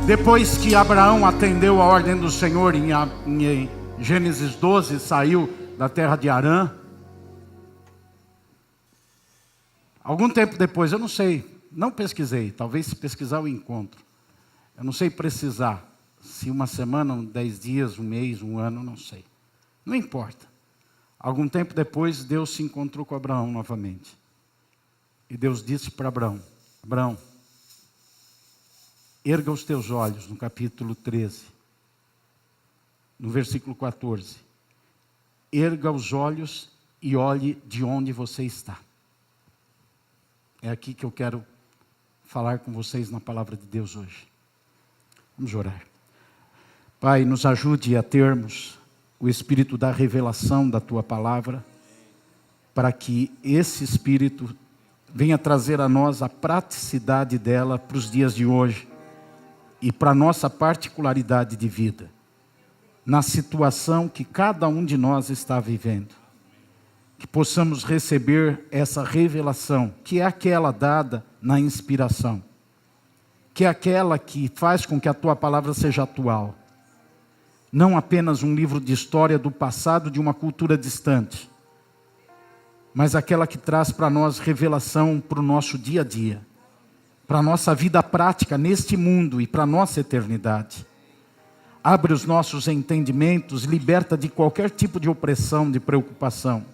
Depois que Abraão atendeu a ordem do Senhor em Gênesis 12, saiu da terra de Harã. Algum tempo depois, eu não sei, não pesquisei, talvez se pesquisar eu encontro. Eu não sei precisar, se uma semana, 10 dias, um mês, um ano, não sei. Não importa. Algum tempo depois, Deus se encontrou com Abraão novamente. E Deus disse para Abraão: Abraão, erga os teus olhos, no capítulo 13, no versículo 14. Erga os olhos e olhe de onde você está. É aqui que eu quero falar com vocês na palavra de Deus hoje. Vamos orar. Pai, nos ajude a termos o espírito da revelação da Tua palavra, para que esse espírito venha trazer a nós a praticidade dela para os dias de hoje e para a nossa particularidade de vida, na situação que cada um de nós está vivendo. Que possamos receber essa revelação, que é aquela dada na inspiração, que é aquela que faz com que a Tua palavra seja atual. Não apenas um livro de história do passado de uma cultura distante, mas aquela que traz para nós revelação para o nosso dia a dia, para a nossa vida prática neste mundo e para a nossa eternidade. Abre os nossos entendimentos, liberta de qualquer tipo de opressão, de preocupação,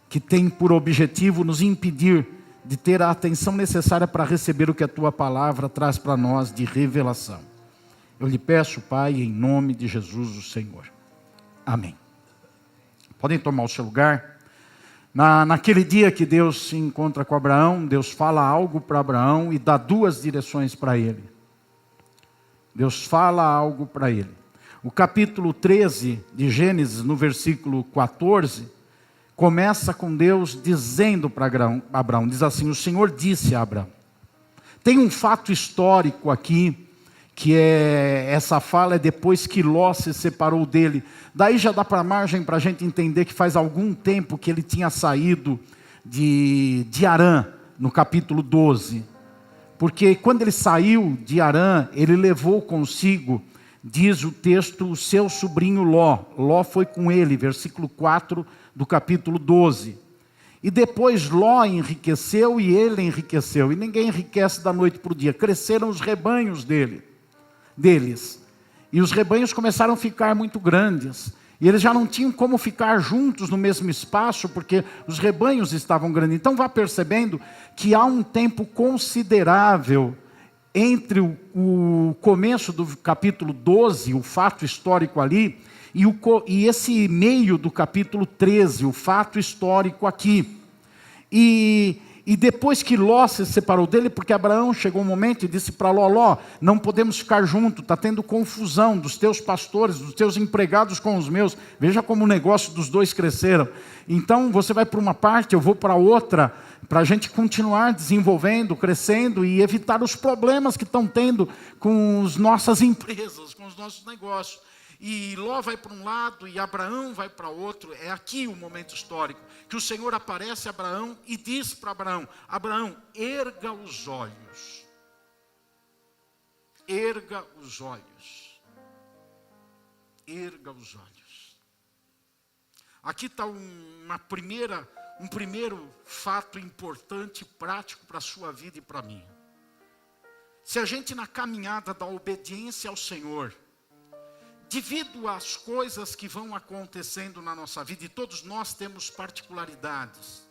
que tem por objetivo nos impedir de ter a atenção necessária para receber o que a Tua palavra traz para nós de revelação. Eu lhe peço, Pai, em nome de Jesus o Senhor. Amém. Podem tomar o seu lugar. Naquele dia que Deus se encontra com Abraão, Deus fala algo para Abraão e dá duas direções para ele. Deus fala algo para ele. O capítulo 13 de Gênesis, no versículo 14, começa com Deus dizendo para Abraão, diz assim: o Senhor disse a Abraão. Tem um fato histórico aqui, que essa fala é depois que Ló se separou dele. Daí já dá para margem para a gente entender que faz algum tempo que ele tinha saído de Harã, no capítulo 12. Porque quando ele saiu de Harã, ele levou consigo, diz o texto, o seu sobrinho Ló. Ló foi com ele, versículo 4 do capítulo 12. E depois Ló enriqueceu e ele enriqueceu. E ninguém enriquece da noite para o dia. Cresceram os rebanhos deles. E os rebanhos começaram a ficar muito grandes. E eles já não tinham como ficar juntos no mesmo espaço, porque os rebanhos estavam grandes. Então vá percebendo que há um tempo considerável entre o começo do capítulo 12, o fato histórico ali, e esse meio do capítulo 13, o fato histórico aqui. E depois que Ló se separou dele, porque Abraão chegou um momento e disse para Ló: Ló, não podemos ficar juntos, está tendo confusão dos teus pastores, dos teus empregados com os meus. Veja como o negócio dos dois cresceram. Então você vai para uma parte, eu vou para outra, para a gente continuar desenvolvendo, crescendo e evitar os problemas que estão tendo com as nossas empresas, com os nossos negócios. E Ló vai para um lado e Abraão vai para outro. É aqui o momento histórico que o Senhor aparece a Abraão e diz para Abraão: Abraão, erga os olhos. Erga os olhos. Erga os olhos. Aqui está um primeiro fato importante e prático para a sua vida e para a minha. Se a gente na caminhada da obediência ao Senhor, devido às coisas que vão acontecendo na nossa vida, e todos nós temos particularidades.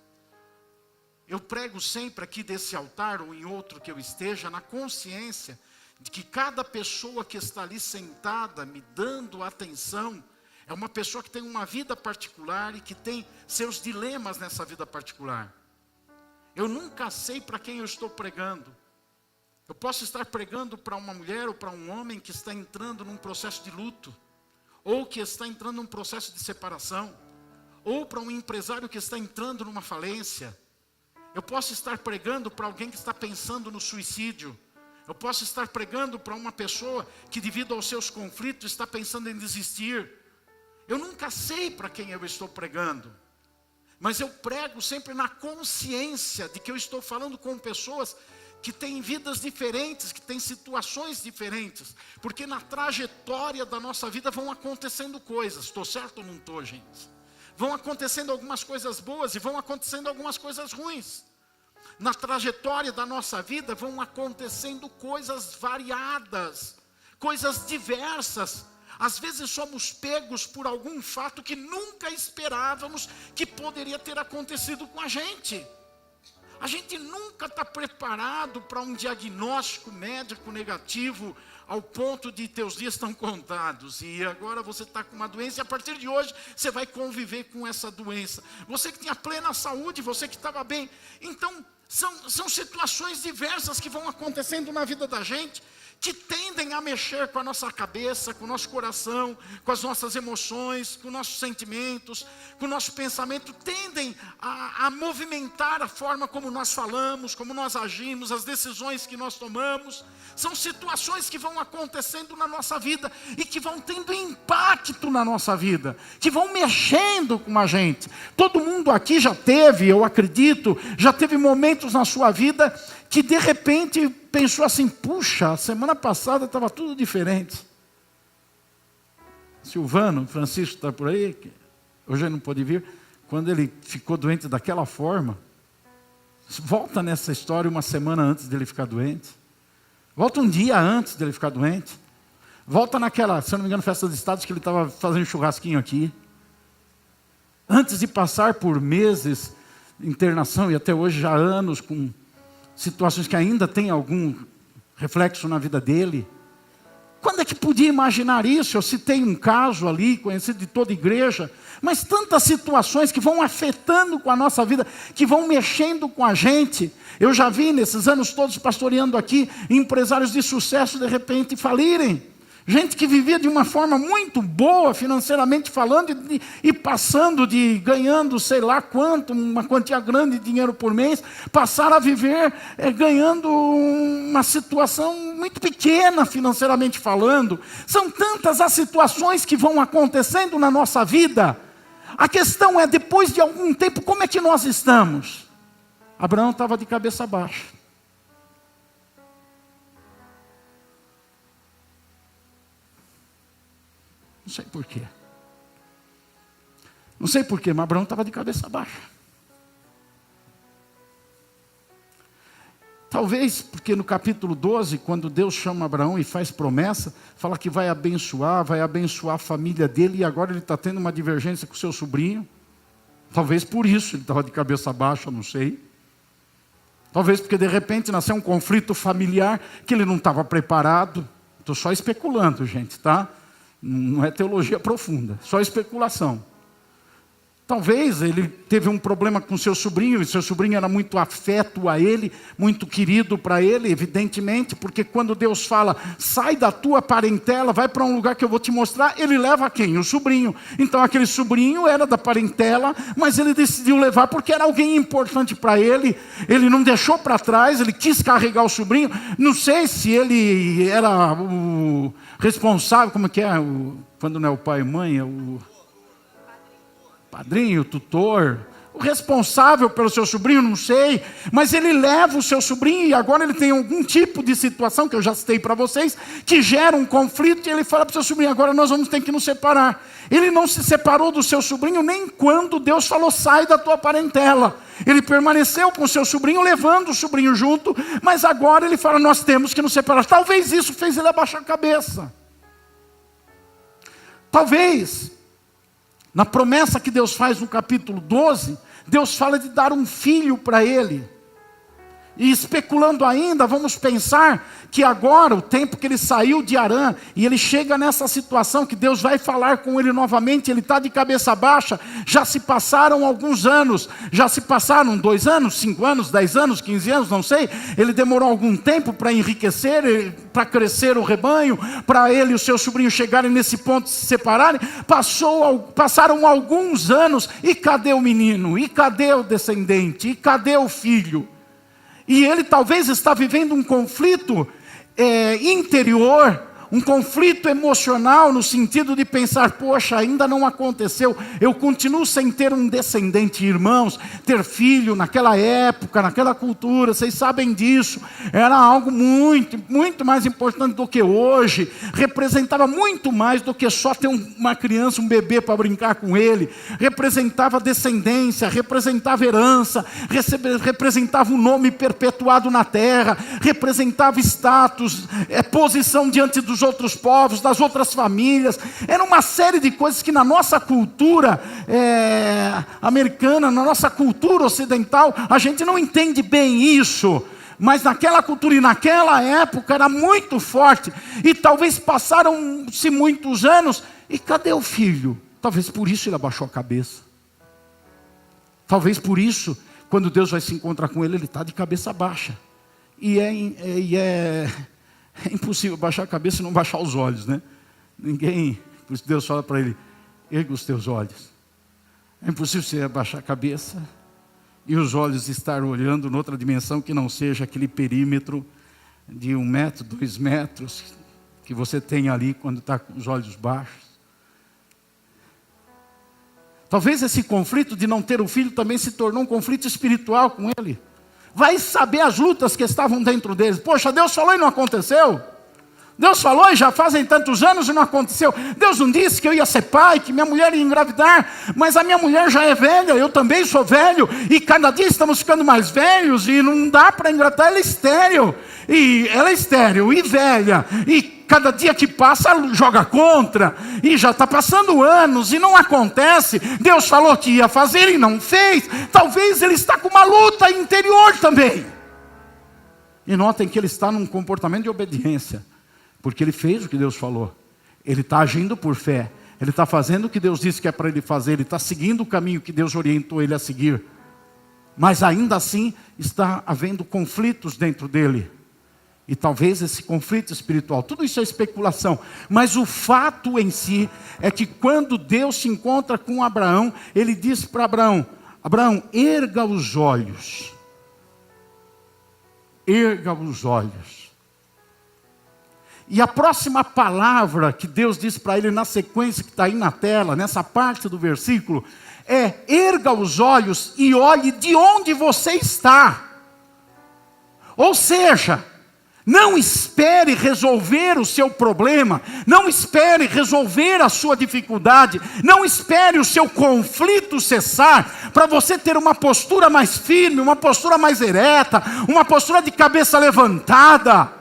Eu prego sempre aqui desse altar, ou em outro que eu esteja, na consciência de que cada pessoa que está ali sentada, me dando atenção, é uma pessoa que tem uma vida particular e que tem seus dilemas nessa vida particular. Eu nunca sei para quem eu estou pregando. Eu posso estar pregando para uma mulher ou para um homem que está entrando num processo de luto, ou que está entrando num processo de separação, ou para um empresário que está entrando numa falência. Eu posso estar pregando para alguém que está pensando no suicídio. Eu posso estar pregando para uma pessoa que, devido aos seus conflitos, está pensando em desistir. Eu nunca sei para quem eu estou pregando. Mas eu prego sempre na consciência de que eu estou falando com pessoas que têm vidas diferentes, que têm situações diferentes, porque na trajetória da nossa vida vão acontecendo coisas. Estou certo ou não estou, gente? Vão acontecendo algumas coisas boas e vão acontecendo algumas coisas ruins. Na trajetória da nossa vida vão acontecendo coisas variadas, coisas diversas. Às vezes somos pegos por algum fato que nunca esperávamos que poderia ter acontecido com a gente. A gente nunca está preparado para um diagnóstico médico negativo ao ponto de teus dias estão contados. E agora você está com uma doença e a partir de hoje você vai conviver com essa doença. Você que tinha plena saúde, você que estava bem. Então, são situações diversas que vão acontecendo na vida da gente, que tendem a mexer com a nossa cabeça, com o nosso coração, com as nossas emoções, com nossos sentimentos, com o nosso pensamento, tendem a movimentar a forma como nós falamos, como nós agimos, as decisões que nós tomamos. São situações que vão acontecendo na nossa vida e que vão tendo impacto na nossa vida, que vão mexendo com a gente. Todo mundo aqui já teve, eu acredito, já teve momentos na sua vida que de repente pensou assim: puxa, a semana passada estava tudo diferente. Silvano, Francisco está por aí, hoje ele não pôde vir, quando ele ficou doente daquela forma, volta nessa história uma semana antes dele ficar doente, volta um dia antes dele ficar doente, volta naquela, se eu não me engano, festa dos estados que ele estava fazendo churrasquinho aqui, antes de passar por meses de internação e até hoje já anos com situações que ainda tem algum reflexo na vida dele. Quando é que podia imaginar isso? Eu citei um caso ali, conhecido de toda a igreja, mas tantas situações que vão afetando com a nossa vida, que vão mexendo com a gente. Eu já vi nesses anos todos pastoreando aqui, empresários de sucesso de repente falirem. Gente que vivia de uma forma muito boa, financeiramente falando, e passando de ganhando sei lá quanto, uma quantia grande de dinheiro por mês, passaram a viver ganhando uma situação muito pequena financeiramente falando. São tantas as situações que vão acontecendo na nossa vida. A questão é, depois de algum tempo, como é que nós estamos? Abraão estava de cabeça baixa. Não sei porquê. Não sei porquê, mas Abraão estava de cabeça baixa. Talvez porque no capítulo 12, quando Deus chama Abraão e faz promessa, fala que vai abençoar a família dele, e agora ele está tendo uma divergência com o seu sobrinho. Talvez por isso ele estava de cabeça baixa, não sei. Talvez porque de repente nasceu um conflito familiar que ele não estava preparado. Estou só especulando, gente, tá? Não é teologia profunda, só especulação. Talvez ele teve um problema com seu sobrinho, e seu sobrinho era muito afeto a ele, muito querido para ele, evidentemente, porque quando Deus fala, sai da tua parentela, vai para um lugar que eu vou te mostrar, ele leva quem? O sobrinho. Então aquele sobrinho era da parentela, mas ele decidiu levar porque era alguém importante para ele, ele não deixou para trás, ele quis carregar o sobrinho. Não sei se ele era o responsável, como que é, quando não é o pai e mãe, é o padrinho, tutor, o responsável pelo seu sobrinho, não sei, mas ele leva o seu sobrinho e agora ele tem algum tipo de situação, que eu já citei para vocês, que gera um conflito, e ele fala para o seu sobrinho, agora nós vamos ter que nos separar. Ele não se separou do seu sobrinho nem quando Deus falou, sai da tua parentela. Ele permaneceu com o seu sobrinho, levando o sobrinho junto, mas agora ele fala, nós temos que nos separar. Talvez isso fez ele abaixar a cabeça. Talvez na promessa que Deus faz no capítulo 12, Deus fala de dar um filho para ele. E especulando ainda, vamos pensar que agora, o tempo que ele saiu de Harã, e ele chega nessa situação que Deus vai falar com ele novamente, ele está de cabeça baixa, já se passaram alguns anos, já se passaram 2 anos, 5 anos, 10 anos, 15 anos, não sei, ele demorou algum tempo para enriquecer, para crescer o rebanho, para ele e o seu sobrinho chegarem nesse ponto de se separarem, passaram alguns anos, e cadê o menino? E cadê o descendente? E cadê o filho? E ele talvez está vivendo um conflito interior, um conflito emocional no sentido de pensar, poxa, ainda não aconteceu, eu continuo sem ter um descendente. Irmãos, ter filho naquela época, naquela cultura, vocês sabem disso, era algo muito, muito mais importante do que hoje, representava muito mais do que só ter uma criança, um bebê para brincar com ele, representava descendência, representava herança, representava um nome perpetuado na terra, representava status, posição diante dos outros povos, das outras famílias. Era uma série de coisas que na nossa cultura americana, na nossa cultura ocidental, a gente não entende bem isso. Mas naquela cultura e naquela época era muito forte. E talvez passaram-se muitos anos, e cadê o filho? Talvez por isso ele abaixou a cabeça. Talvez por isso, quando Deus vai se encontrar com ele, ele está de cabeça baixa. E é impossível baixar a cabeça e não baixar os olhos, né? Por isso Deus fala para ele, erga os teus olhos. É impossível você abaixar a cabeça e os olhos estar olhando noutra dimensão que não seja aquele perímetro de 1 metro, 2 metros, que você tem ali quando está com os olhos baixos. Talvez esse conflito de não ter o filho também se tornou um conflito espiritual com ele. Vai saber as lutas que estavam dentro deles. Poxa, Deus falou e não aconteceu. Deus falou e já fazem tantos anos e não aconteceu. Deus não disse que eu ia ser pai, que minha mulher ia engravidar, mas a minha mulher já é velha, eu também sou velho, e cada dia estamos ficando mais velhos, e não dá para engravidar, ela é estéril e velha, e cada dia que passa joga contra, e já está passando anos e não acontece. Deus falou que ia fazer e não fez. Talvez ele está com uma luta interior também. E notem que ele está num comportamento de obediência, porque ele fez o que Deus falou. Ele está agindo por fé. Ele está fazendo o que Deus disse que é para ele fazer. Ele está seguindo o caminho que Deus orientou ele a seguir. Mas ainda assim está havendo conflitos dentro dele. E talvez esse conflito espiritual, tudo isso é especulação. Mas o fato em si é que quando Deus se encontra com Abraão, ele diz para Abraão, Abraão, erga os olhos. Erga os olhos. E a próxima palavra que Deus diz para ele na sequência que está aí na tela, nessa parte do versículo, é: erga os olhos e olhe de onde você está. Ou seja, não espere resolver o seu problema, não espere resolver a sua dificuldade, não espere o seu conflito cessar, para você ter uma postura mais firme, uma postura mais ereta, uma postura de cabeça levantada.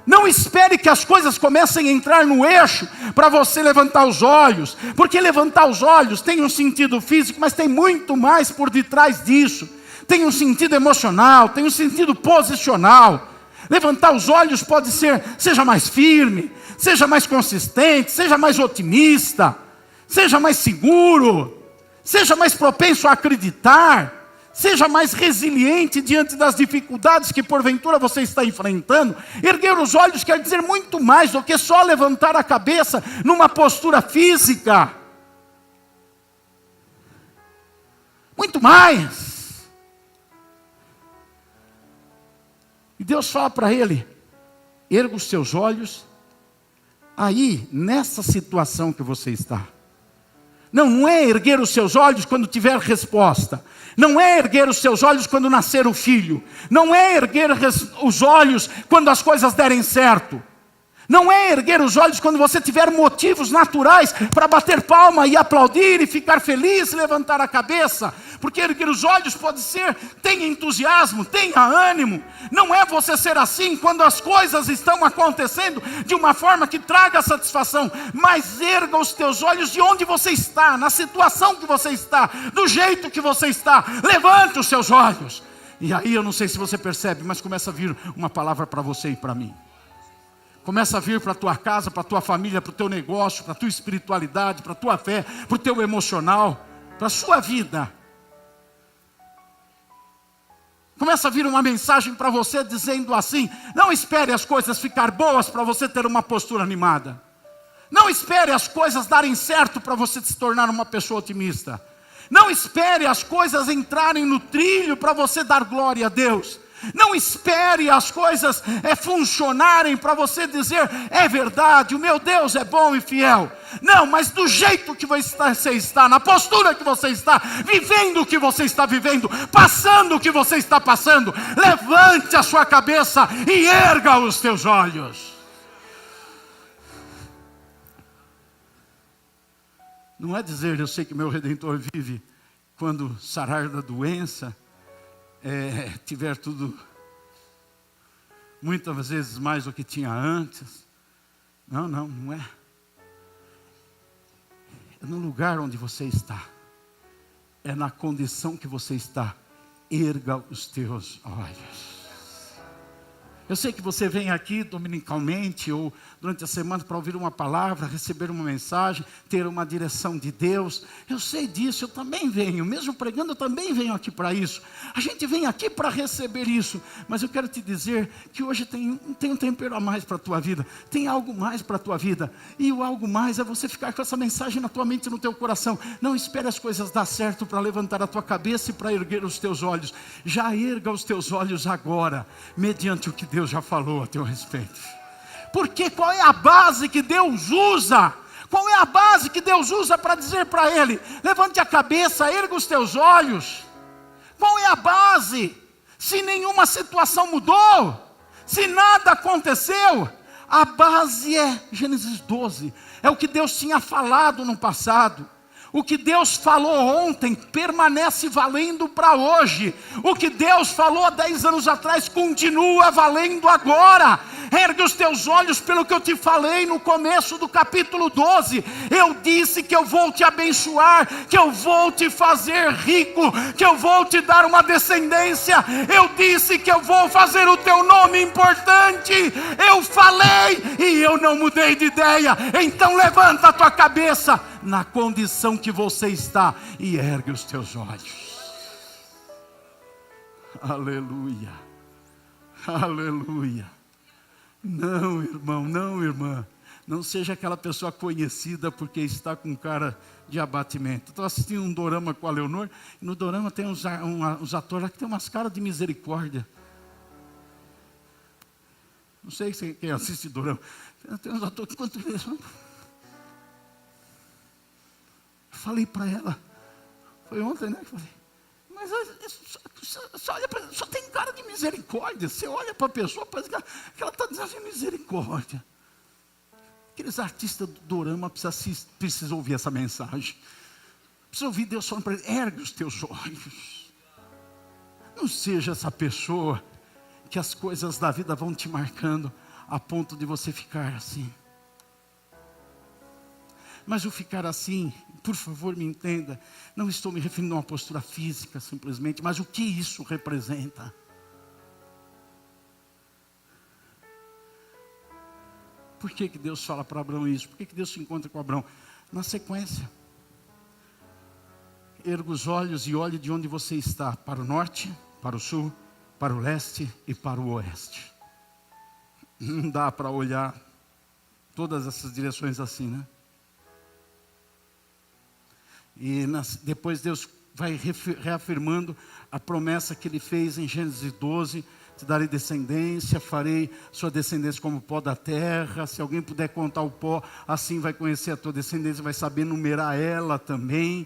Não espere que as coisas comecem a entrar no eixo para você levantar os olhos, porque levantar os olhos tem um sentido físico, mas tem muito mais por detrás disso. Tem um sentido emocional, tem um sentido posicional. Levantar os olhos pode ser, seja mais firme, seja mais consistente, seja mais otimista, seja mais seguro, seja mais propenso a acreditar, seja mais resiliente diante das dificuldades que porventura você está enfrentando. Erguer os olhos quer dizer muito mais do que só levantar a cabeça numa postura física. Muito mais. E Deus fala para ele: erga os seus olhos aí, nessa situação que você está. Não é erguer os seus olhos quando tiver resposta. Não é erguer os seus olhos quando nascer o filho. Não é erguer os olhos quando as coisas derem certo. Não é erguer os olhos quando você tiver motivos naturais para bater palma e aplaudir e ficar feliz e levantar a cabeça. Porque erguer os olhos pode ser, tenha entusiasmo, tenha ânimo. Não é você ser assim quando as coisas estão acontecendo de uma forma que traga satisfação. Mas erga os teus olhos de onde você está, na situação que você está, do jeito que você está. Levante os seus olhos. E aí eu não sei se você percebe, mas começa a vir uma palavra para você e para mim. Começa a vir para a tua casa, para a tua família, para o teu negócio, para a tua espiritualidade, para a tua fé, para o teu emocional, para a sua vida. Começa a vir uma mensagem para você dizendo assim: não espere as coisas ficar boas para você ter uma postura animada. Não espere as coisas darem certo para você se tornar uma pessoa otimista. Não espere as coisas entrarem no trilho para você dar glória a Deus. Não espere as coisas funcionarem para você dizer, é verdade, o meu Deus é bom e fiel. Não, mas do jeito que você está, na postura que você está, vivendo o que você está vivendo, passando o que você está passando, levante a sua cabeça e erga os teus olhos. Não é dizer, eu sei que meu Redentor vive, quando sarar da doença, tiver tudo, muitas vezes mais do que tinha antes. Não é. É no lugar onde você está. É na condição que você está. Erga os teus olhos. Eu sei que você vem aqui dominicalmente ou durante a semana para ouvir uma palavra, receber uma mensagem, ter uma direção de Deus. Eu sei disso, eu também venho, mesmo pregando, eu também venho aqui para isso. A gente vem aqui para receber isso, mas eu quero te dizer que hoje tem um tempero a mais para a tua vida, tem algo mais para a tua vida, e o algo mais é você ficar com essa mensagem na tua mente e no teu coração. Não espere as coisas dar certo para levantar a tua cabeça e para erguer os teus olhos. Já erga os teus olhos agora, mediante o que Deus já falou a teu respeito. Porque qual é a base que Deus usa? Qual é a base que Deus usa para dizer para ele, levante a cabeça, erga os teus olhos? Qual é a base? Se nenhuma situação mudou, se nada aconteceu, a base é Gênesis 12, é o que Deus tinha falado no passado. O que Deus falou ontem permanece valendo para hoje. O que Deus falou há 10 anos atrás continua valendo agora. Ergue os teus olhos pelo que eu te falei no começo do capítulo 12. Eu disse que eu vou te abençoar, que eu vou te fazer rico, que eu vou te dar uma descendência. Eu disse que eu vou fazer o teu nome importante. Eu falei e eu não mudei de ideia. Então levanta a tua cabeça na condição que você está e ergue os teus olhos. Aleluia, aleluia. Não, irmão, não, irmã, não seja aquela pessoa conhecida porque está com cara de abatimento. Estou assistindo um dorama com a Leonor, e no dorama tem uns atores lá que tem umas caras de misericórdia. Não sei quem assiste dorama, tem uns atores que quanto vezes... Falei para ela, foi ontem, né? Falei, mas só tem cara de misericórdia. Você olha para a pessoa, parece que ela está dizendo misericórdia. Aqueles artistas do dorama precisam ouvir essa mensagem. Precisam ouvir Deus falando para eles, ergue os teus olhos. Não seja essa pessoa que as coisas da vida vão te marcando a ponto de você ficar assim. Mas o ficar assim, por favor me entenda, não estou me referindo a uma postura física simplesmente, mas o que isso representa? Por que Deus fala para Abraão isso? Por que Deus se encontra com Abraão? Na sequência, erga os olhos e olhe de onde você está, para o norte, para o sul, para o leste e para o oeste. Não dá para olhar todas essas direções assim, né? E depois Deus vai reafirmando a promessa que Ele fez em Gênesis 12, te darei descendência, farei sua descendência como o pó da terra, se alguém puder contar o pó, assim vai conhecer a tua descendência, vai saber numerar ela também.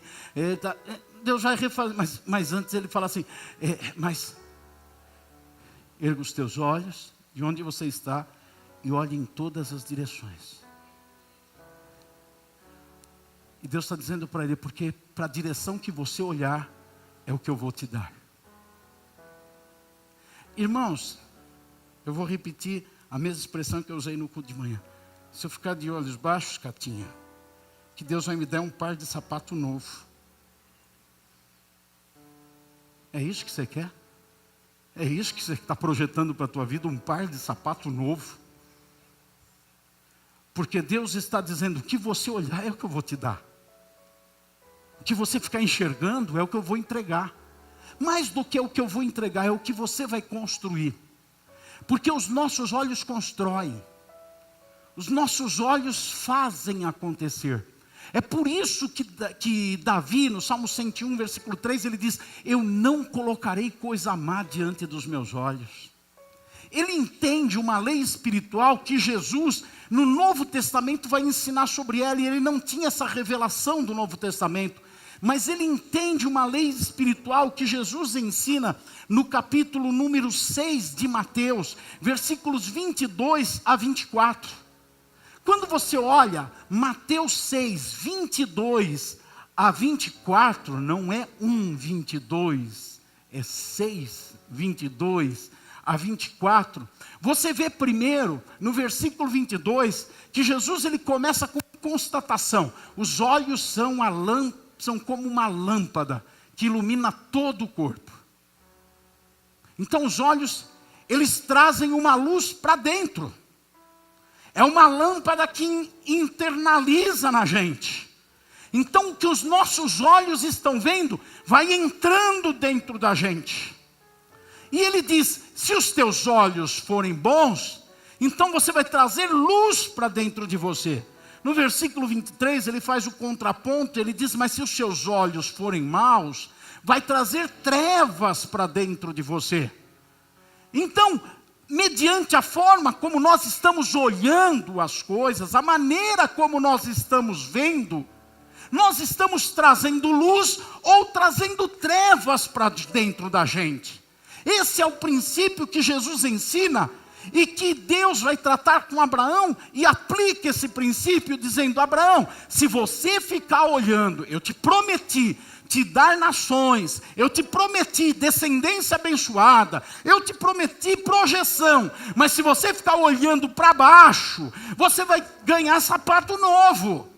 Deus vai refazer, mas antes Ele fala assim, mas erga os teus olhos, de onde você está, e olhe em todas as direções. E Deus está dizendo para ele, porque para a direção que você olhar, é o que eu vou te dar. Irmãos, eu vou repetir a mesma expressão que eu usei no culto de manhã. Se eu ficar de olhos baixos, Catinha, que Deus vai me dar um par de sapato novo. É isso que você quer? É isso que você está projetando para a tua vida, um par de sapato novo? Porque Deus está dizendo, o que você olhar é o que eu vou te dar. O que você ficar enxergando é o que eu vou entregar. Mais do que o que eu vou entregar, é o que você vai construir. Porque os nossos olhos constroem. Os nossos olhos fazem acontecer. É por isso que Davi, no Salmo 101, versículo 3, ele diz: eu não colocarei coisa má diante dos meus olhos. Ele entende uma lei espiritual que Jesus, no Novo Testamento, vai ensinar sobre ela, e ele não tinha essa revelação do Novo Testamento, mas ele entende uma lei espiritual que Jesus ensina no capítulo número 6 de Mateus, versículos 22 a 24. Quando você olha Mateus 6, 22 a 24, não é 1:22, é 6, 22 a 24, você vê primeiro, no versículo 22, que Jesus ele começa com constatação: os olhos são como uma lâmpada que ilumina todo o corpo. Então os olhos, eles trazem uma luz para dentro. É uma lâmpada que internaliza na gente. Então o que os nossos olhos estão vendo, vai entrando dentro da gente. E ele diz: se os teus olhos forem bons, então você vai trazer luz para dentro de você. No versículo 23 ele faz o contraponto, ele diz: mas se os seus olhos forem maus, vai trazer trevas para dentro de você. Então, mediante a forma como nós estamos olhando as coisas, a maneira como nós estamos vendo, nós estamos trazendo luz ou trazendo trevas para dentro da gente. Esse é o princípio que Jesus ensina e que Deus vai tratar com Abraão, e aplica esse princípio dizendo: Abraão, se você ficar olhando, eu te prometi te dar nações, eu te prometi descendência abençoada, eu te prometi projeção, mas se você ficar olhando para baixo, você vai ganhar sapato novo.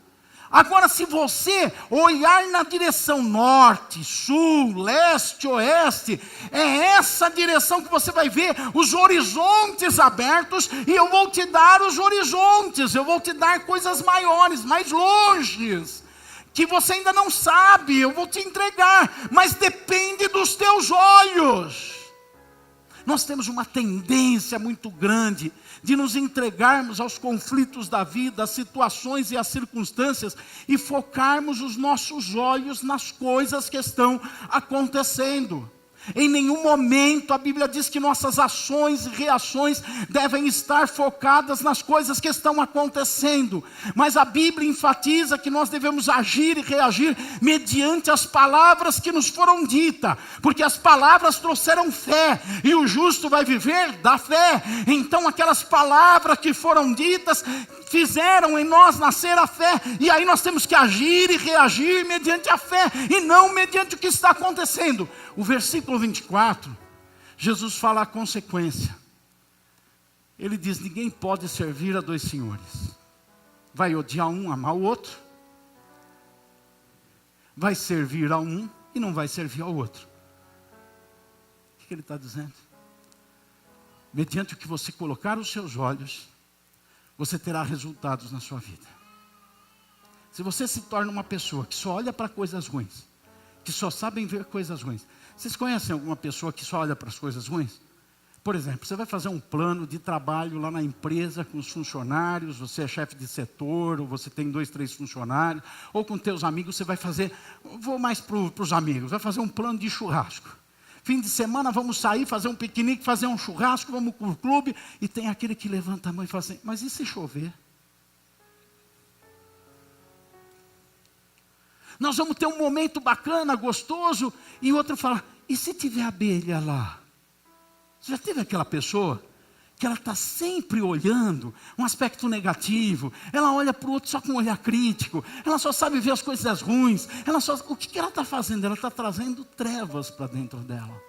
Agora, se você olhar na direção norte, sul, leste, oeste, é essa direção que você vai ver os horizontes abertos, e eu vou te dar os horizontes, eu vou te dar coisas maiores, mais longes, que você ainda não sabe, eu vou te entregar, mas depende dos teus olhos. Nós temos uma tendência muito grande de nos entregarmos aos conflitos da vida, às situações e às circunstâncias, e focarmos os nossos olhos nas coisas que estão acontecendo. Em nenhum momento a Bíblia diz que nossas ações e reações devem estar focadas nas coisas que estão acontecendo, mas a Bíblia enfatiza que nós devemos agir e reagir mediante as palavras que nos foram ditas, porque as palavras trouxeram fé, e o justo vai viver da fé. Então aquelas palavras que foram ditas fizeram em nós nascer a fé, e aí nós temos que agir e reagir mediante a fé, e não mediante o que está acontecendo. O versículo 24, Jesus fala a consequência. Ele diz: ninguém pode servir a dois senhores. Vai odiar um, amar o outro. Vai servir a um e não vai servir ao outro. O que ele está dizendo? Mediante o que você colocar os seus olhos, você terá resultados na sua vida. Se você se torna uma pessoa que só olha para coisas ruins, que só sabem ver coisas ruins. Vocês conhecem alguma pessoa que só olha para as coisas ruins? Por exemplo, você vai fazer um plano de trabalho lá na empresa com os funcionários, você é chefe de setor, ou você tem 2, 3 funcionários, ou com teus amigos, você vai fazer, vou mais para os amigos, vai fazer um plano de churrasco. Fim de semana vamos sair, fazer um piquenique, fazer um churrasco, vamos para o clube, e tem aquele que levanta a mão e fala assim: mas e se chover? Nós vamos ter um momento bacana, gostoso, e outro fala: e se tiver abelha lá? Você já teve aquela pessoa que ela está sempre olhando um aspecto negativo, ela olha para o outro só com um olhar crítico, ela só sabe ver as coisas ruins, o que ela está fazendo? Ela está trazendo trevas para dentro dela.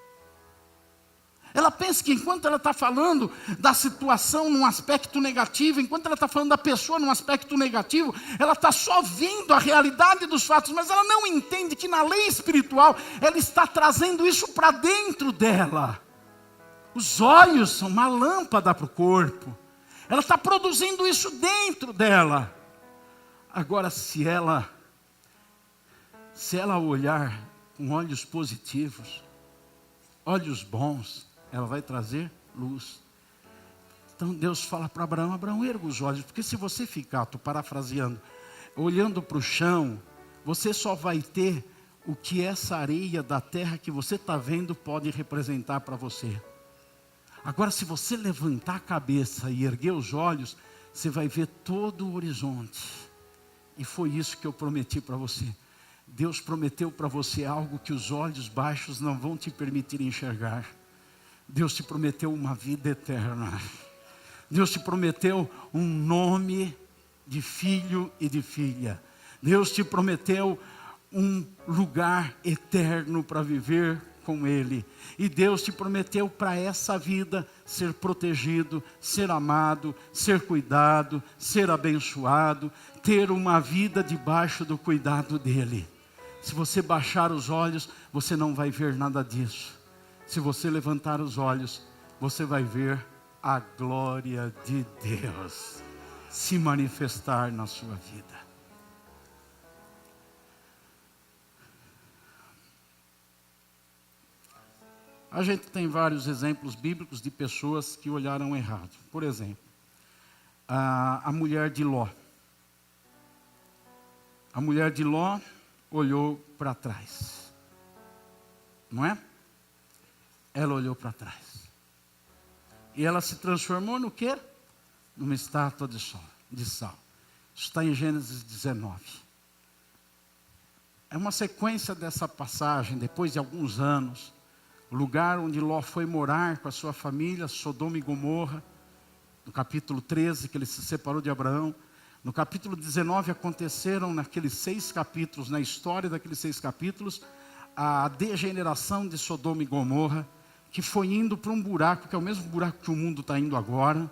Ela pensa que enquanto ela está falando da situação num aspecto negativo, enquanto ela está falando da pessoa num aspecto negativo, ela está só vendo a realidade dos fatos, mas ela não entende que na lei espiritual, ela está trazendo isso para dentro dela. Os olhos são uma lâmpada para o corpo, ela está produzindo isso dentro dela. Agora, se ela olhar com olhos positivos, olhos bons, ela vai trazer luz. Então Deus fala para Abraão: Abraão, erga os olhos, porque se você ficar, estou parafraseando, olhando para o chão, você só vai ter o que essa areia da terra que você está vendo pode representar para você. Agora, se você levantar a cabeça e erguer os olhos, você vai ver todo o horizonte. E foi isso que eu prometi para você. Deus prometeu para você algo que os olhos baixos não vão te permitir enxergar. Deus te prometeu uma vida eterna. Deus te prometeu um nome de filho e de filha. Deus te prometeu um lugar eterno para viver com Ele. E Deus te prometeu para essa vida ser protegido, ser amado, ser cuidado, ser abençoado, ter uma vida debaixo do cuidado dEle. Se você baixar os olhos, você não vai ver nada disso. Se você levantar os olhos, você vai ver a glória de Deus se manifestar na sua vida. A gente tem vários exemplos bíblicos de pessoas que olharam errado. Por exemplo, a mulher de Ló. A mulher de Ló olhou para trás. Não é? Ela olhou para trás. E ela se transformou no quê? Numa estátua de sal. Isso está em Gênesis 19. É uma sequência dessa passagem, depois de alguns anos. O lugar onde Ló foi morar com a sua família, Sodoma e Gomorra. No capítulo 13, que ele se separou de Abraão. No capítulo 19 aconteceram naqueles 6 capítulos, na história daqueles 6 capítulos, a degeneração de Sodoma e Gomorra, que foi indo para um buraco, que é o mesmo buraco que o mundo está indo agora,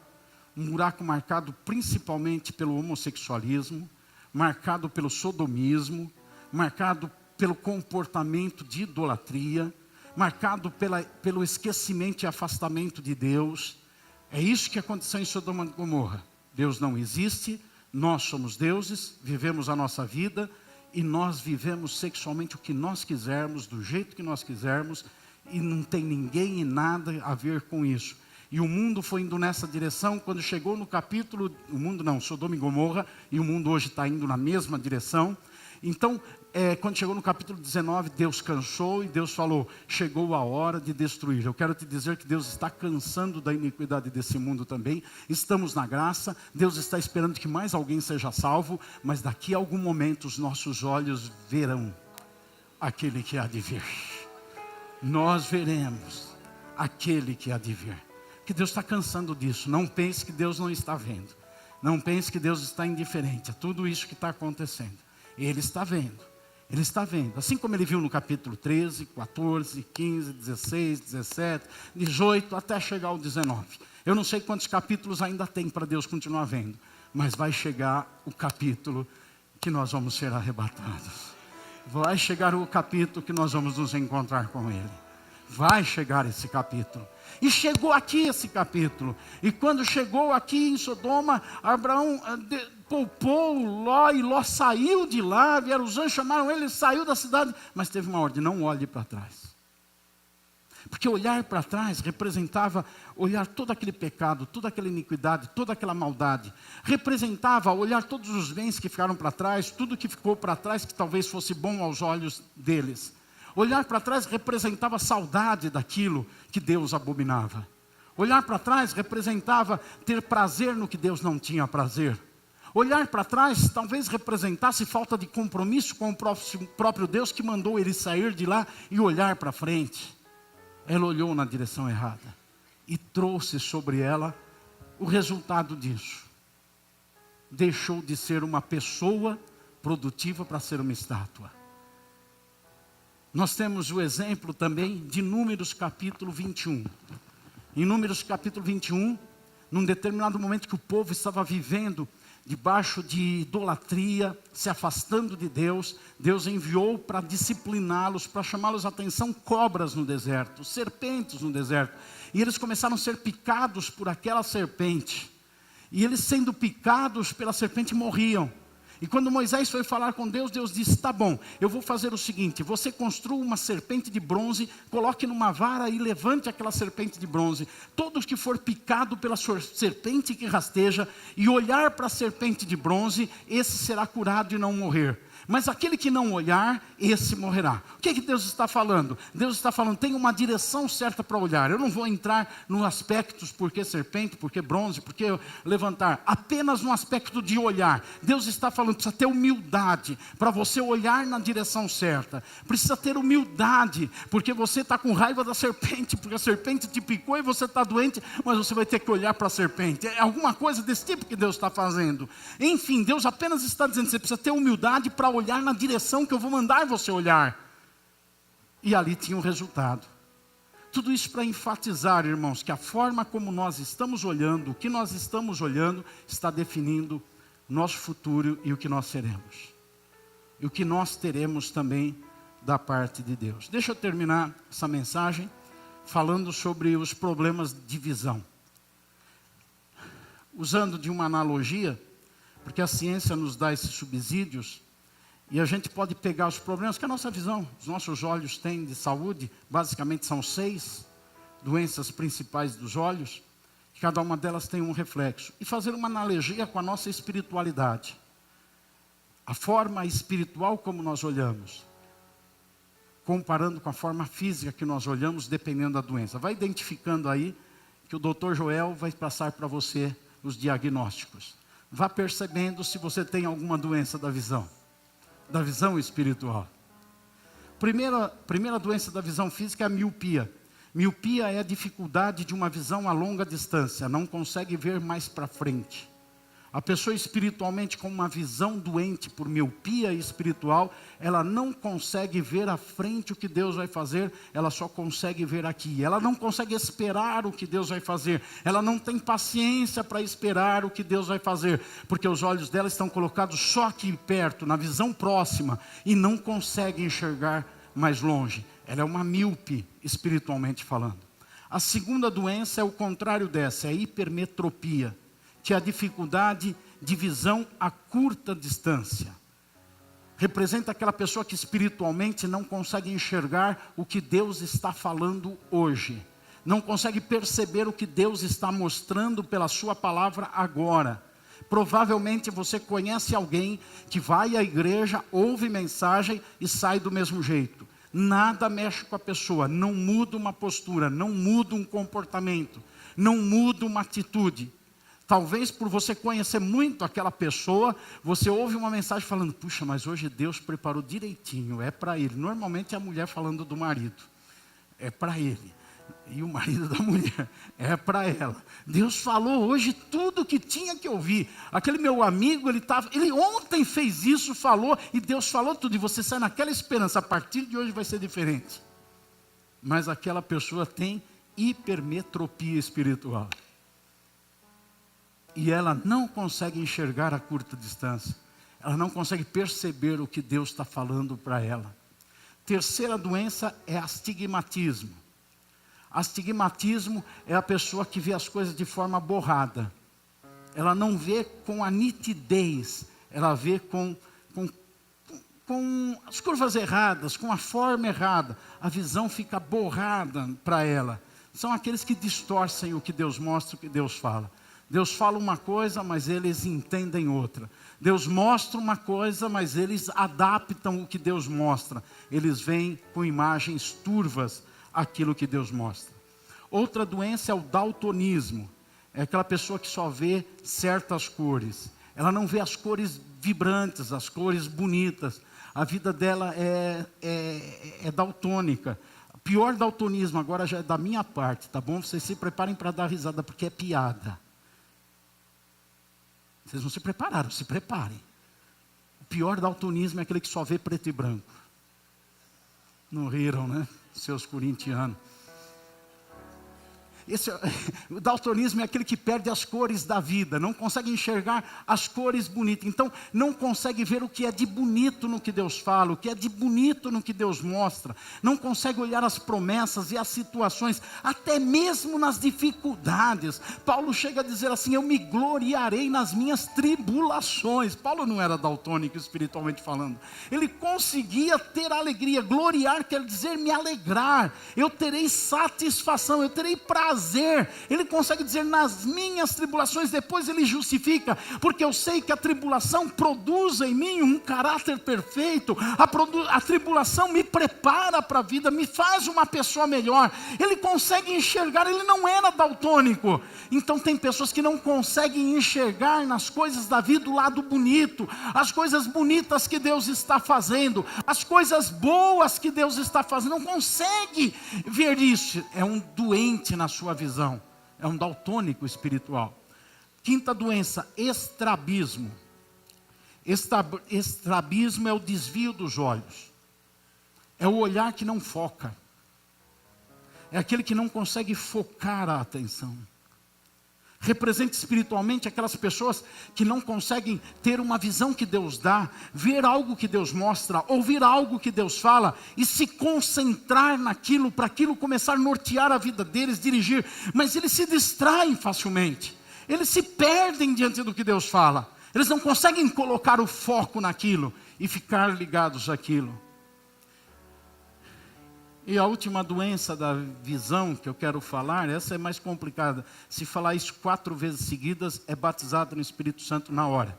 um buraco marcado principalmente pelo homossexualismo, marcado pelo sodomismo, marcado pelo comportamento de idolatria, marcado pelo esquecimento e afastamento de Deus. É isso que aconteceu em Sodoma e Gomorra. Deus não existe, nós somos deuses, vivemos a nossa vida e nós vivemos sexualmente o que nós quisermos, do jeito que nós quisermos, e não tem ninguém e nada a ver com isso. E o mundo foi indo nessa direção. Quando chegou no capítulo, o mundo não, Sodoma e Gomorra, e o mundo hoje está indo na mesma direção. Então, quando chegou no capítulo 19, Deus cansou e Deus falou, chegou a hora de destruir. Eu quero te dizer que Deus está cansando da iniquidade desse mundo também. Estamos na graça, Deus está esperando que mais alguém seja salvo, mas daqui a algum momento os nossos olhos verão aquele que há de vir. Nós veremos aquele que há de vir. Que Deus está cansando disso. Não pense que Deus não está vendo. Não pense que Deus está indiferente a tudo isso que está acontecendo. Ele está vendo. Ele está vendo. Assim como ele viu no capítulo 13, 14, 15, 16, 17, 18, até chegar ao 19. Eu não sei quantos capítulos ainda tem para Deus continuar vendo. Mas vai chegar o capítulo que nós vamos ser arrebatados. Vai chegar o capítulo que nós vamos nos encontrar com Ele. Vai chegar esse capítulo. E chegou aqui esse capítulo. E quando chegou aqui em Sodoma, Abraão poupou Ló, e Ló saiu de lá. Vieram os anjos, chamaram ele saiu da cidade. Mas teve uma ordem, não olhe para trás. Porque olhar para trás representava olhar todo aquele pecado, toda aquela iniquidade, toda aquela maldade. Representava olhar todos os bens que ficaram para trás, tudo que ficou para trás que talvez fosse bom aos olhos deles. Olhar para trás representava saudade daquilo que Deus abominava. Olhar para trás representava ter prazer no que Deus não tinha prazer. Olhar para trás talvez representasse falta de compromisso com o próprio Deus que mandou ele sair de lá e olhar para frente. Ela olhou na direção errada e trouxe sobre ela o resultado disso. Deixou de ser uma pessoa produtiva para ser uma estátua. Nós temos o exemplo também de Números capítulo 21. Em Números capítulo 21, num determinado momento que o povo estava vivendo debaixo de idolatria, se afastando de Deus, Deus enviou para discipliná-los, para chamá-los a atenção, cobras no deserto, serpentes no deserto. E eles começaram a ser picados por aquela serpente. E eles sendo picados pela serpente morriam. E quando Moisés foi falar com Deus, Deus disse, tá bom, eu vou fazer o seguinte, você construa uma serpente de bronze, coloque numa vara e levante aquela serpente de bronze. Todos que for picado pela serpente que rasteja e olhar para a serpente de bronze, esse será curado e não morrer. Mas aquele que não olhar, esse morrerá. O que Deus está falando? Deus está falando, tem uma direção certa para olhar. Eu não vou entrar nos aspectos, por que serpente, por que bronze, por que levantar. Apenas no aspecto de olhar. Deus está falando, precisa ter humildade para você olhar na direção certa. Precisa ter humildade, porque você está com raiva da serpente, porque a serpente te picou e você está doente, mas você vai ter que olhar para a serpente. É alguma coisa desse tipo que Deus está fazendo. Enfim, Deus apenas está dizendo, você precisa ter humildade para olhar na direção que eu vou mandar você olhar. E ali tinha um resultado. Tudo isso para enfatizar, irmãos, que a forma como nós estamos olhando, o que nós estamos olhando, está definindo nosso futuro e o que nós seremos. E o que nós teremos também da parte de Deus. Deixa eu terminar essa mensagem falando sobre os problemas de visão. Usando de uma analogia, porque a ciência nos dá esses subsídios, e a gente pode pegar os problemas que a nossa visão, os nossos olhos têm de saúde, basicamente são 6 doenças principais dos olhos, cada uma delas tem um reflexo. E fazer uma analogia com a nossa espiritualidade. A forma espiritual como nós olhamos, comparando com a forma física que nós olhamos, dependendo da doença. Vai identificando aí que o Dr. Joel vai passar para você os diagnósticos. Vá percebendo se você tem alguma doença da visão espiritual. Primeira doença da visão física é a miopia. Miopia é a dificuldade de uma visão a longa distância, não consegue ver mais para frente. A pessoa espiritualmente com uma visão doente por miopia espiritual, ela não consegue ver à frente o que Deus vai fazer, ela só consegue ver aqui. Ela não consegue esperar o que Deus vai fazer, ela não tem paciência para esperar o que Deus vai fazer, porque os olhos dela estão colocados só aqui perto, na visão próxima, e não consegue enxergar mais longe. Ela é uma míope, espiritualmente falando. A segunda doença é o contrário dessa, é a hipermetropia, que é a dificuldade de visão a curta distância. Representa aquela pessoa que espiritualmente não consegue enxergar o que Deus está falando hoje. Não consegue perceber o que Deus está mostrando pela sua palavra agora. Provavelmente você conhece alguém que vai à igreja, ouve mensagem e sai do mesmo jeito. Nada mexe com a pessoa, não muda uma postura, não muda um comportamento, não muda uma atitude. Talvez por você conhecer muito aquela pessoa, você ouve uma mensagem falando, puxa, mas hoje Deus preparou direitinho, é para ele. Normalmente é a mulher falando do marido, é para ele. E o marido da mulher, é para ela. Deus falou hoje tudo o que tinha que ouvir. Aquele meu amigo, ele ontem fez isso, falou, e Deus falou tudo. E você sai naquela esperança, a partir de hoje vai ser diferente. Mas aquela pessoa tem hipermetropia espiritual. E ela não consegue enxergar a curta distância. Ela não consegue perceber o que Deus está falando para ela. Terceira doença é astigmatismo. Astigmatismo é a pessoa que vê as coisas de forma borrada. Ela não vê com a nitidez. Ela vê com as curvas erradas, com a forma errada. A visão fica borrada para ela. São aqueles que distorcem o que Deus mostra, o que Deus fala. Deus fala uma coisa, mas eles entendem outra. Deus mostra uma coisa, mas eles adaptam o que Deus mostra. Eles veem com imagens turvas aquilo que Deus mostra. Outra doença é o daltonismo. É aquela pessoa que só vê certas cores. Ela não vê as cores vibrantes, as cores bonitas. A vida dela é daltônica. O pior daltonismo agora já é da minha parte, tá bom? Vocês se preparem para dar risada, porque é piada. Vocês não se prepararam, se preparem. O pior daltonismo é aquele que só vê preto e branco. Não riram, né? Seus corintianos. O daltonismo é aquele que perde as cores da vida, não consegue enxergar as cores bonitas. Então, não consegue ver o que é de bonito no que Deus fala, o que é de bonito no que Deus mostra. Não consegue olhar as promessas e as situações, até mesmo nas dificuldades. Paulo chega a dizer assim: eu me gloriarei nas minhas tribulações. Paulo não era daltônico espiritualmente falando. Ele conseguia ter alegria. Gloriar quer dizer me alegrar. Eu terei satisfação, eu terei prazer. Ele consegue dizer nas minhas tribulações. Depois ele justifica, porque eu sei que a tribulação produz em mim um caráter perfeito. A tribulação me prepara para a vida, me faz uma pessoa melhor. Ele consegue enxergar, ele não era daltônico. Então tem pessoas que não conseguem enxergar nas coisas da vida o lado bonito, as coisas bonitas que Deus está fazendo, as coisas boas que Deus está fazendo. Não consegue ver isso. É um doente na sua visão, é um daltônico espiritual. Quinta doença, estrabismo. Estrabismo é o desvio dos olhos, é o olhar que não foca, é aquele que não consegue focar a atenção. Representa espiritualmente aquelas pessoas que não conseguem ter uma visão que Deus dá, ver algo que Deus mostra, ouvir algo que Deus fala e se concentrar naquilo, para aquilo começar a nortear a vida deles, dirigir. Mas eles se distraem facilmente, eles se perdem diante do que Deus fala, eles não conseguem colocar o foco naquilo e ficar ligados àquilo. E a última doença da visão que eu quero falar, essa é mais complicada. Se falar isso 4 vezes seguidas, é batizado no Espírito Santo na hora.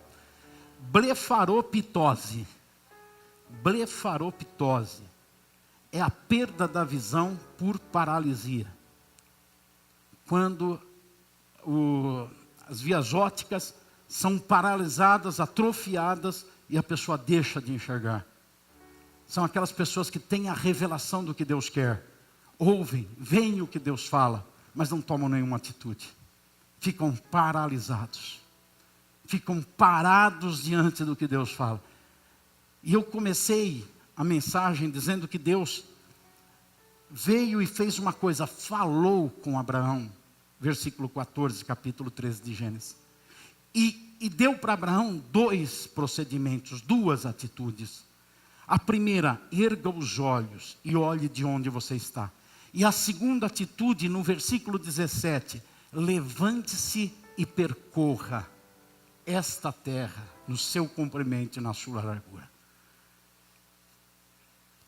Blefaroptose. Blefaroptose é a perda da visão por paralisia. Quando as vias ópticas são paralisadas, atrofiadas, e a pessoa deixa de enxergar. São aquelas pessoas que têm a revelação do que Deus quer, ouvem, veem o que Deus fala, mas não tomam nenhuma atitude. Ficam paralisados, ficam parados diante do que Deus fala. E eu comecei a mensagem dizendo que Deus veio e fez uma coisa, falou com Abraão, versículo 14, capítulo 13 de Gênesis. E deu para Abraão 2 procedimentos, 2 atitudes. A primeira, erga os olhos e olhe de onde você está. E a segunda atitude, no versículo 17, levante-se e percorra esta terra no seu comprimento e na sua largura.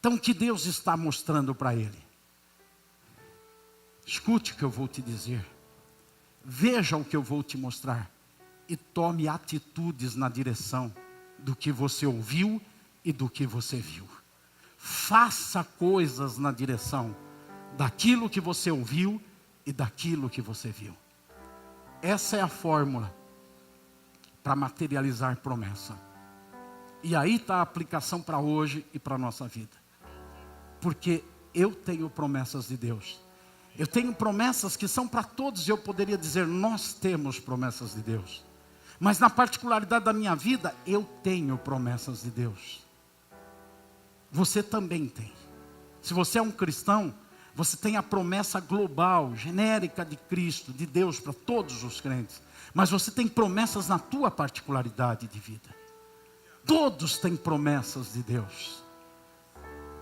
Então, o que Deus está mostrando para ele? Escute o que eu vou te dizer. Veja o que eu vou te mostrar. E tome atitudes na direção do que você ouviu e do que você viu. Faça coisas na direção daquilo que você ouviu e daquilo que você viu. Essa é a fórmula para materializar promessa. E aí está a aplicação para hoje e para a nossa vida. Porque eu tenho promessas de Deus. Eu tenho promessas que são para todos, e eu poderia dizer, nós temos promessas de Deus. Mas na particularidade da minha vida, eu tenho promessas de Deus. Você também tem. Se você é um cristão, você tem a promessa global, genérica de Cristo, de Deus para todos os crentes. Mas você tem promessas na tua particularidade de vida. Todos têm promessas de Deus.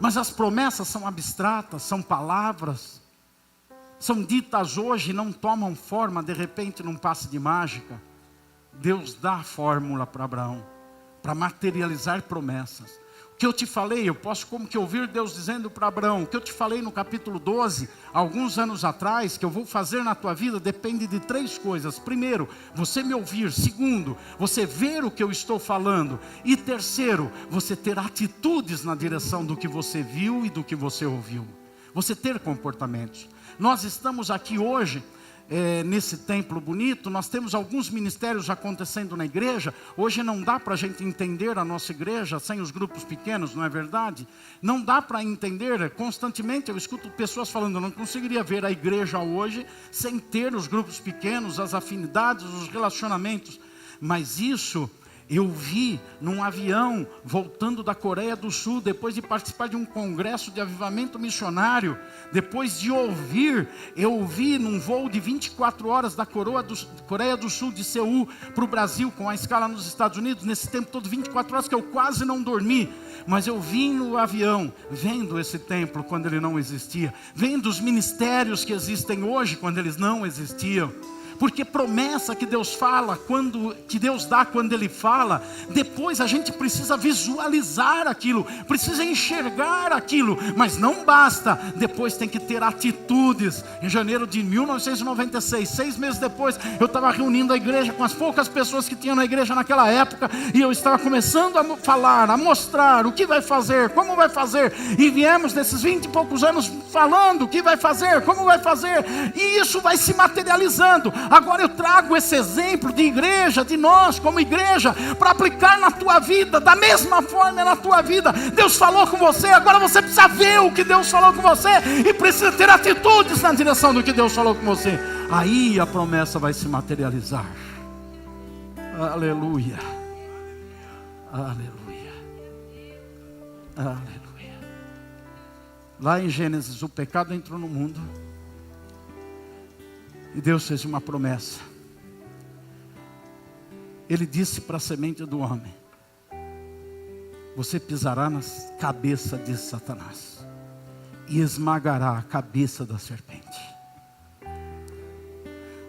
Mas as promessas são abstratas, são palavras, são ditas hoje e não tomam forma de repente num passe de mágica. Deus dá a fórmula para Abraão, para materializar promessas. O que eu te falei, eu posso como que ouvir Deus dizendo para Abraão, o que eu te falei no capítulo 12, alguns anos atrás, que eu vou fazer na tua vida, depende de 3 coisas. Primeiro, você me ouvir. Segundo, você ver o que eu estou falando. E terceiro, você ter atitudes na direção do que você viu e do que você ouviu. Você ter comportamentos. Nós estamos aqui hoje, nesse templo bonito, nós temos alguns ministérios acontecendo na igreja. Hoje não dá para a gente entender a nossa igreja sem os grupos pequenos, não é verdade? Não dá para entender, constantemente eu escuto pessoas falando, eu não conseguiria ver a igreja hoje sem ter os grupos pequenos, as afinidades, os relacionamentos. Mas isso Eu vi num avião, voltando da Coreia do Sul, depois de participar de um congresso de avivamento missionário, depois de ouvir, eu vi num voo de 24 horas da Coreia do Sul, de Seul, para o Brasil, com a escala nos Estados Unidos, nesse tempo todo, 24 horas que eu quase não dormi, mas eu vim no avião, vendo esse templo quando ele não existia, vendo os ministérios que existem hoje quando eles não existiam. Porque promessa que Deus fala, que Deus dá quando Ele fala, depois a gente precisa visualizar aquilo, precisa enxergar aquilo, mas não basta, depois tem que ter atitudes. Em janeiro de 1996, 6 meses depois, eu estava reunindo a igreja com as poucas pessoas que tinham na igreja naquela época, e eu estava começando a falar, a mostrar o que vai fazer, como vai fazer, e viemos nesses 20 e poucos anos falando o que vai fazer, como vai fazer, e isso vai se materializando. Agora eu trago esse exemplo de igreja, de nós como igreja, para aplicar na tua vida, da mesma forma na tua vida. Deus falou com você, agora você precisa ver o que Deus falou com você, e precisa ter atitudes na direção do que Deus falou com você. Aí a promessa vai se materializar. Aleluia, aleluia, aleluia. Lá em Gênesis, o pecado entrou no mundo, e Deus fez uma promessa. Ele disse para a semente do homem: você pisará na cabeça de Satanás e esmagará a cabeça da serpente.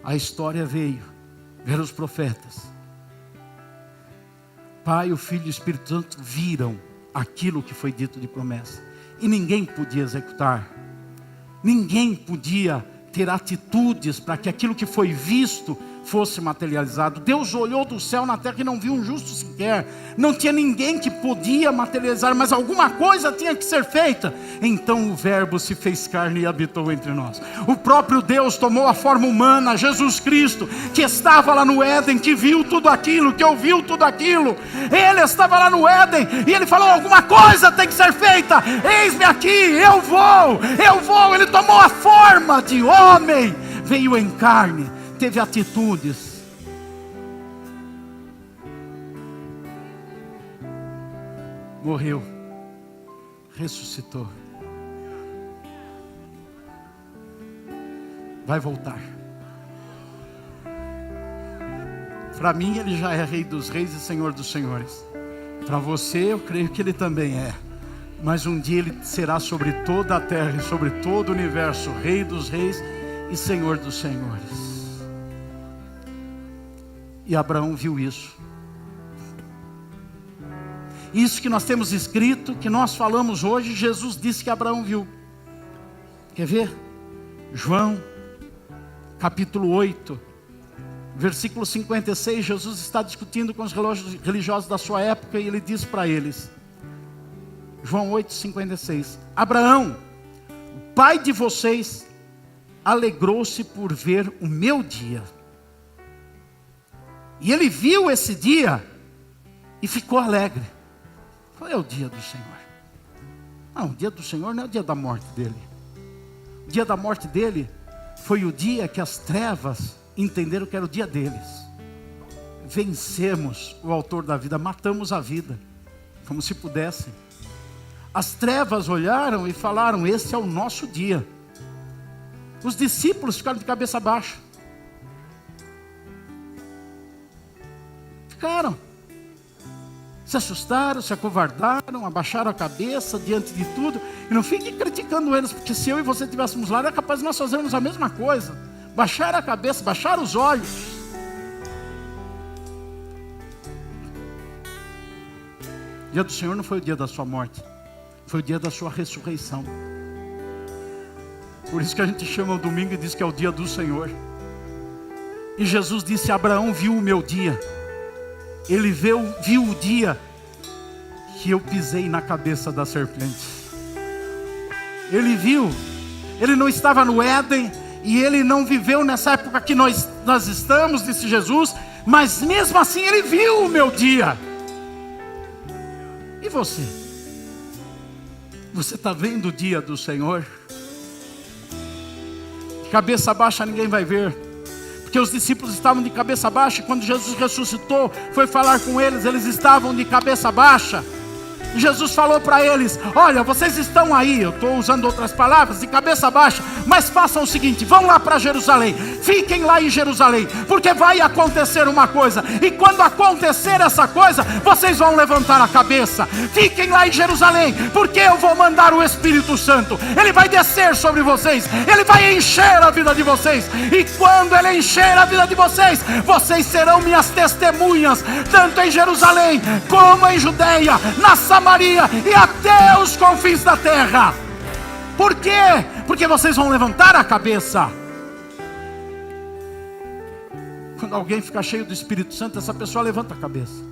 A história veio, ver os profetas. Pai, o Filho e o Espírito Santo viram aquilo que foi dito de promessa. E ninguém podia executar. Ninguém podia ter atitudes para que aquilo que foi visto fosse materializado. Deus olhou do céu na terra e não viu um justo sequer. Não tinha ninguém que podia materializar, mas alguma coisa tinha que ser feita. Então o Verbo se fez carne e habitou entre nós. O próprio Deus tomou a forma humana, Jesus Cristo, que estava lá no Éden, que viu tudo aquilo, que ouviu tudo aquilo. Ele estava lá no Éden e ele falou: alguma coisa tem que ser feita. Eis-me aqui, eu vou. Ele tomou a forma de homem, veio em carne, teve atitudes. Morreu, ressuscitou, vai voltar. Para mim ele já é Rei dos Reis e Senhor dos Senhores. Para você eu creio que ele também é. Mas um dia ele será sobre toda a terra e sobre todo o universo, Rei dos Reis e Senhor dos Senhores. E Abraão viu isso. Isso que nós temos escrito, que nós falamos hoje, Jesus disse que Abraão viu. Quer ver? João, capítulo 8, versículo 56, Jesus está discutindo com os religiosos da sua época e ele diz para eles, João 8, 56, Abraão, o pai de vocês, alegrou-se por ver o meu dia. E ele viu esse dia e ficou alegre. Qual é o dia do Senhor? Não, o dia do Senhor não é o dia da morte dele. O dia da morte dele foi o dia que as trevas entenderam que era o dia deles. Vencemos o autor da vida, matamos a vida, como se pudessem. As trevas olharam e falaram: esse é o nosso dia. Os discípulos ficaram de cabeça baixa. Ficaram. Se assustaram, se acovardaram, abaixaram a cabeça diante de tudo. E não fique criticando eles, porque se eu e você estivéssemos lá, era capaz de nós fazermos a mesma coisa. Baixar a cabeça, baixar os olhos. O dia do Senhor não foi o dia da sua morte, foi o dia da sua ressurreição. Por isso que a gente chama o domingo e diz que é o dia do Senhor. E Jesus disse: Abraão viu o meu dia. Ele viu o dia que eu pisei na cabeça da serpente. Ele viu. Ele não estava no Éden e ele não viveu nessa época que nós estamos, disse Jesus, mas mesmo assim ele viu o meu dia. E você? Você está vendo o dia do Senhor? De cabeça baixa ninguém vai ver, porque porque os discípulos estavam de cabeça baixa, e quando Jesus ressuscitou, foi falar com eles, eles estavam de cabeça baixa. E Jesus falou para eles: olha, vocês estão aí, eu estou usando outras palavras, de cabeça baixa, mas façam o seguinte, vão lá para Jerusalém, fiquem lá em Jerusalém, porque vai acontecer uma coisa, e quando acontecer essa coisa, vocês vão levantar a cabeça. Fiquem lá em Jerusalém, porque eu vou mandar o Espírito Santo, ele vai descer sobre vocês, ele vai encher a vida de vocês, e quando ele encher a vida de vocês, vocês serão minhas testemunhas, tanto em Jerusalém, como em Judeia, na Samaria e até os confins da terra. Por quê? Porque vocês vão levantar a cabeça. Quando alguém fica cheio do Espírito Santo, essa pessoa levanta a cabeça.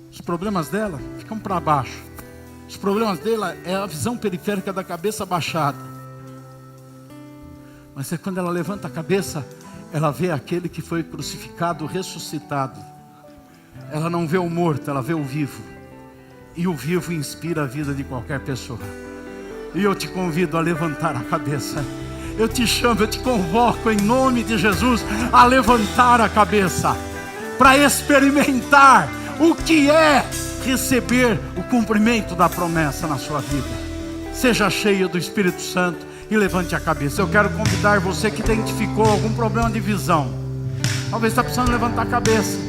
Os problemas dela ficam para baixo. Os problemas dela é a visão periférica da cabeça baixada. Mas é quando ela levanta a cabeça, ela vê aquele que foi crucificado, ressuscitado. Ela não vê o morto, ela vê o vivo. E o vivo inspira a vida de qualquer pessoa. E eu te convido a levantar a cabeça. Eu te chamo, eu te convoco em nome de Jesus a levantar a cabeça, para experimentar o que é receber o cumprimento da promessa na sua vida. Seja cheio do Espírito Santo e levante a cabeça. Eu quero convidar você que identificou algum problema de visão. Talvez está precisando levantar a cabeça.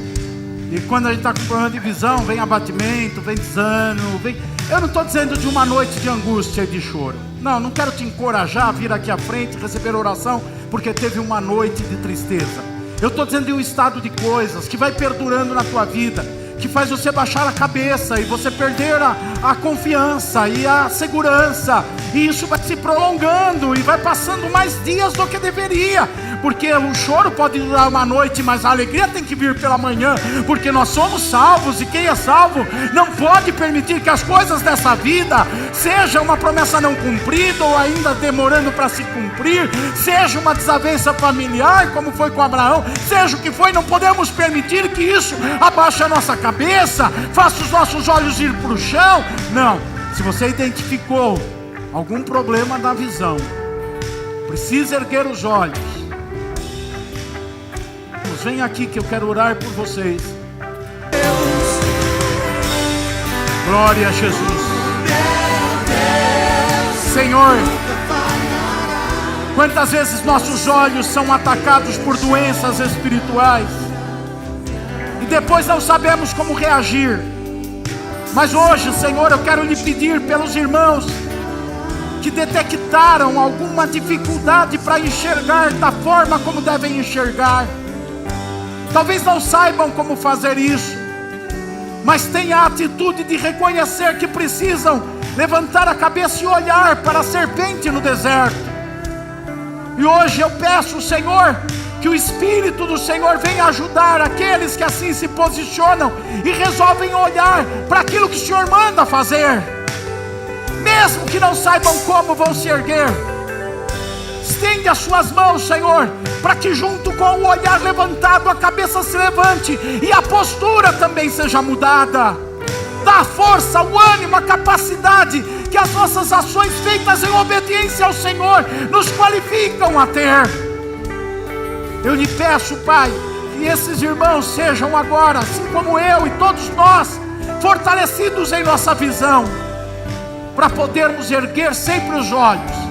E quando a gente está com problema de visão, vem abatimento, vem desânimo, vem... Eu não estou dizendo de uma noite de angústia e de choro. Não quero te encorajar a vir aqui à frente, receber oração, porque teve uma noite de tristeza. Eu estou dizendo de um estado de coisas que vai perdurando na tua vida, que faz você baixar a cabeça e você perder a confiança e a segurança. E isso vai se prolongando e vai passando mais dias do que deveria. Porque o choro pode durar uma noite, mas a alegria tem que vir pela manhã. Porque nós somos salvos, e quem é salvo não pode permitir que as coisas dessa vida, seja uma promessa não cumprida ou ainda demorando para se cumprir, seja uma desavença familiar, como foi com Abraão, seja o que foi, não podemos permitir que isso abaixe a nossa cabeça, faça os nossos olhos ir para o chão. Não, se você identificou algum problema na visão, precisa erguer os olhos. Vem aqui que eu quero orar por vocês. Glória a Jesus. Senhor, quantas vezes nossos olhos são atacados por doenças espirituais e depois não sabemos como reagir. Mas hoje, Senhor, eu quero lhe pedir pelos irmãos que detectaram alguma dificuldade para enxergar da forma como devem enxergar. Talvez não saibam como fazer isso, mas tenha a atitude de reconhecer que precisam levantar a cabeça e olhar para a serpente no deserto. E hoje eu peço, Senhor, que o Espírito do Senhor venha ajudar aqueles que assim se posicionam e resolvem olhar para aquilo que o Senhor manda fazer, mesmo que não saibam como vão se erguer. Estende as suas mãos, Senhor, para que junto com o olhar levantado a cabeça se levante e a postura também seja mudada. Dá a força, o ânimo, a capacidade que as nossas ações feitas em obediência ao Senhor nos qualificam a ter. Eu lhe peço, Pai, que esses irmãos sejam agora, assim como eu e todos nós, fortalecidos em nossa visão, para podermos erguer sempre os olhos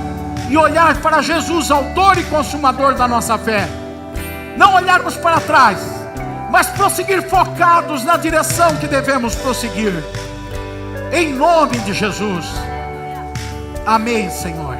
e olhar para Jesus, autor e consumador da nossa fé. Não olharmos para trás, mas prosseguir focados na direção que devemos prosseguir. Em nome de Jesus. Amém, Senhor.